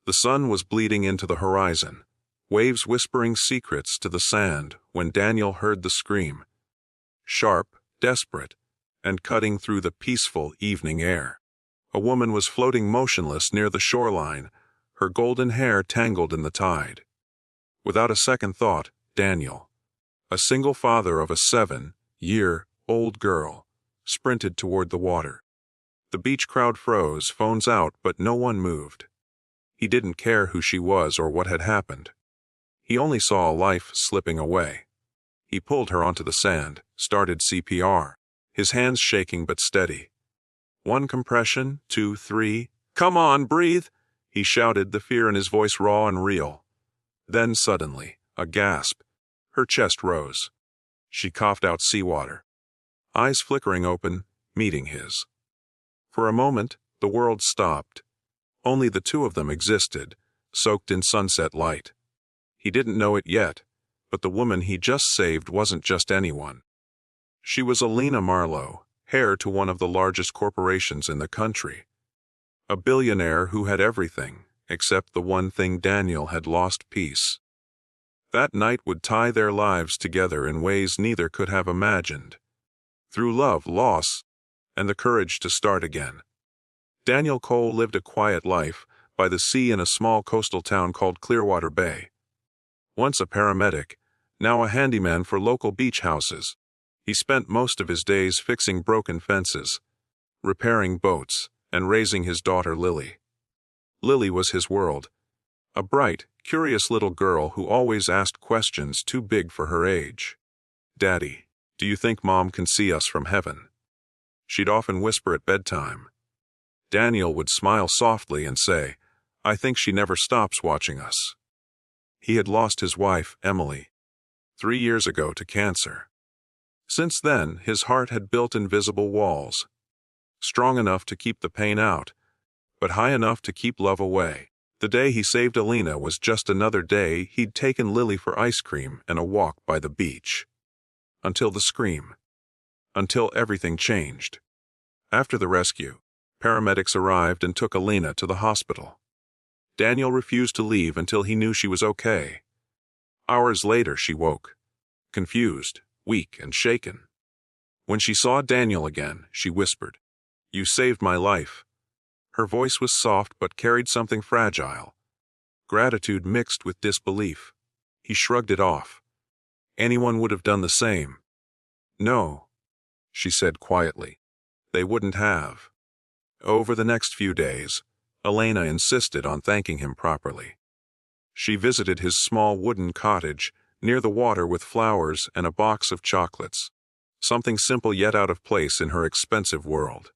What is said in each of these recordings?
The sun was bleeding into the horizon, waves whispering secrets to the sand when Daniel heard the scream. Sharp, desperate, and cutting through the peaceful evening air. A woman was floating motionless near the shoreline, her golden hair tangled in the tide. Without a second thought, Daniel, a single father of a 7-year-old girl, sprinted toward the water. The beach crowd froze, phones out, but no one moved. He didn't care who she was or what had happened. He only saw a life slipping away. He pulled her onto the sand, started CPR, his hands shaking but steady. 1 compression, 2, 3. "Come on, breathe!" he shouted, the fear in his voice raw and real. Then suddenly, a gasp. Her chest rose. She coughed out seawater. Eyes flickering open, meeting his. For a moment, the world stopped. Only the two of them existed, soaked in sunset light. He didn't know it yet, but the woman he just saved wasn't just anyone. She was Alina Marlowe, heir to one of the largest corporations in the country. A billionaire who had everything, except the one thing Daniel had lost: peace. That night would tie their lives together in ways neither could have imagined. Through love, loss, and the courage to start again. Daniel Cole lived a quiet life by the sea in a small coastal town called Clearwater Bay. Once a paramedic, now a handyman for local beach houses, he spent most of his days fixing broken fences, repairing boats, and raising his daughter Lily. Lily was his world, a bright, curious little girl who always asked questions too big for her age. "Daddy, do you think Mom can see us from heaven?" She'd often whisper at bedtime. Daniel would smile softly and say, "I think she never stops watching us." He had lost his wife, Emily, 3 years ago to cancer. Since then, his heart had built invisible walls, strong enough to keep the pain out, but high enough to keep love away. The day he saved Alina was just another day he'd taken Lily for ice cream and a walk by the beach. Until the scream. Until everything changed. After the rescue, paramedics arrived and took Alina to the hospital. Daniel refused to leave until he knew she was okay. Hours later, she woke, confused, weak, and shaken. When she saw Daniel again, she whispered, "You saved my life." Her voice was soft but carried something fragile, gratitude mixed with disbelief. He shrugged it off. Anyone would have done the same. "No," she said quietly. "They wouldn't have." Over the next few days, Elena insisted on thanking him properly. She visited his small wooden cottage near the water with flowers and a box of chocolates, something simple yet out of place in her expensive world.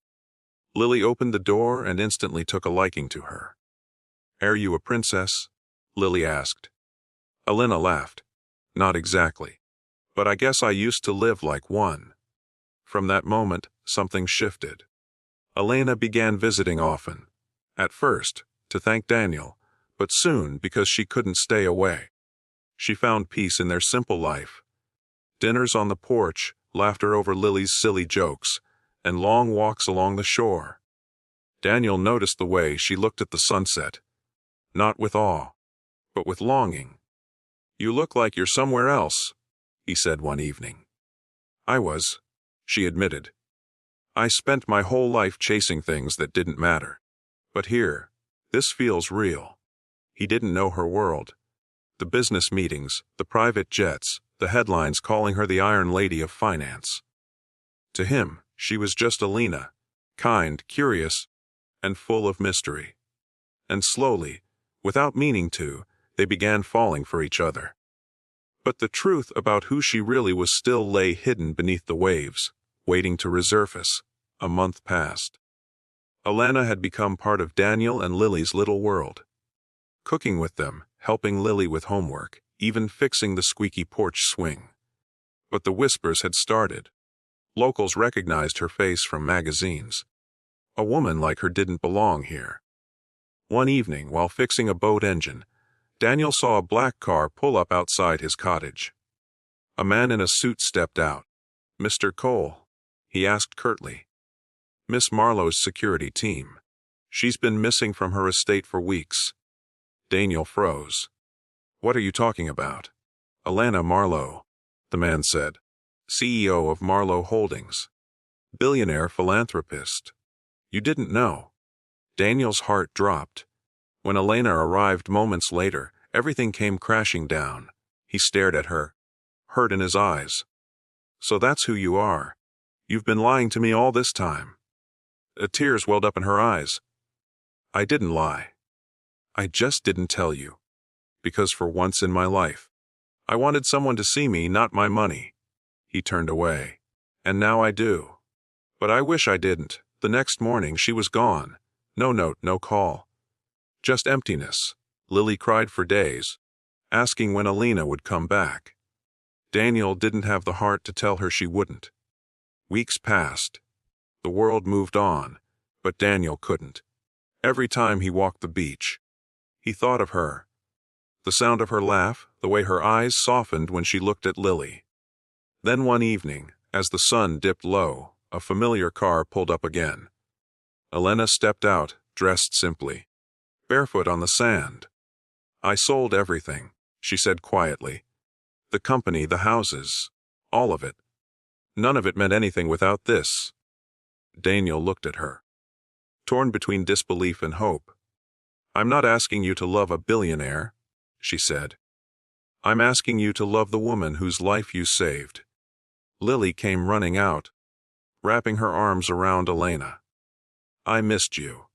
Lily opened the door and instantly took a liking to her. "Are you a princess?" Lily asked. Elena laughed. "Not exactly. But I guess I used to live like one." From that moment, something shifted. Elena began visiting often. At first, to thank Daniel, but soon because she couldn't stay away. She found peace in their simple life. Dinners on the porch, laughter over Lily's silly jokes, and long walks along the shore. Daniel noticed the way she looked at the sunset, not with awe, but with longing. "You look like you're somewhere else," he said one evening. "I was," she admitted. "I spent my whole life chasing things that didn't matter. But here, this feels real." He didn't know her world. The business meetings, the private jets, the headlines calling her the Iron Lady of Finance. To him, she was just Alina, kind, curious, and full of mystery. And slowly, without meaning to, they began falling for each other. But the truth about who she really was still lay hidden beneath the waves, waiting to resurface. A month passed. Alana had become part of Daniel and Lily's little world. Cooking with them, helping Lily with homework, even fixing the squeaky porch swing. But the whispers had started. Locals recognized her face from magazines. A woman like her didn't belong here. One evening, while fixing a boat engine, Daniel saw a black car pull up outside his cottage. A man in a suit stepped out. "Mr. Cole?" he asked curtly. "Miss Marlowe's security team. She's been missing from her estate for weeks." Daniel froze. What are you talking about? Alana Marlowe, the man said, CEO of Marlowe Holdings. Billionaire philanthropist. You didn't know. Daniel's heart dropped. When Elena arrived moments later, everything came crashing down. He stared at her, hurt in his eyes. So that's who you are. You've been lying to me all this time. Tears welled up in her eyes. I didn't lie. I just didn't tell you. Because for once in my life, I wanted someone to see me, not my money. He turned away. And now I do. But I wish I didn't. The next morning she was gone. No note, no call. Just emptiness. Lily cried for days, asking when Alina would come back. Daniel didn't have the heart to tell her she wouldn't. Weeks passed. The world moved on, but Daniel couldn't. Every time he walked the beach, he thought of her. The sound of her laugh, the way her eyes softened when she looked at Lily. Then one evening, as the sun dipped low, a familiar car pulled up again. Elena stepped out, dressed simply, barefoot on the sand. I sold everything, she said quietly. The company, the houses, all of it. None of it meant anything without this. Daniel looked at her, torn between disbelief and hope. I'm not asking you to love a billionaire, she said. I'm asking you to love the woman whose life you saved. Lily came running out, wrapping her arms around Elena. I missed you.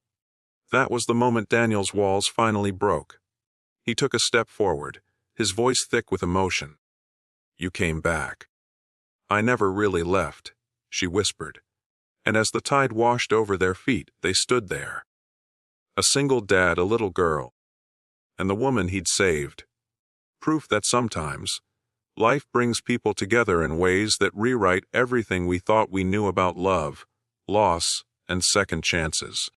That was the moment Daniel's walls finally broke. He took a step forward, his voice thick with emotion. You came back. I never really left, she whispered. And as the tide washed over their feet, they stood there. A single dad, a little girl, and the woman he'd saved. Proof that sometimes, life brings people together in ways that rewrite everything we thought we knew about love, loss, and second chances.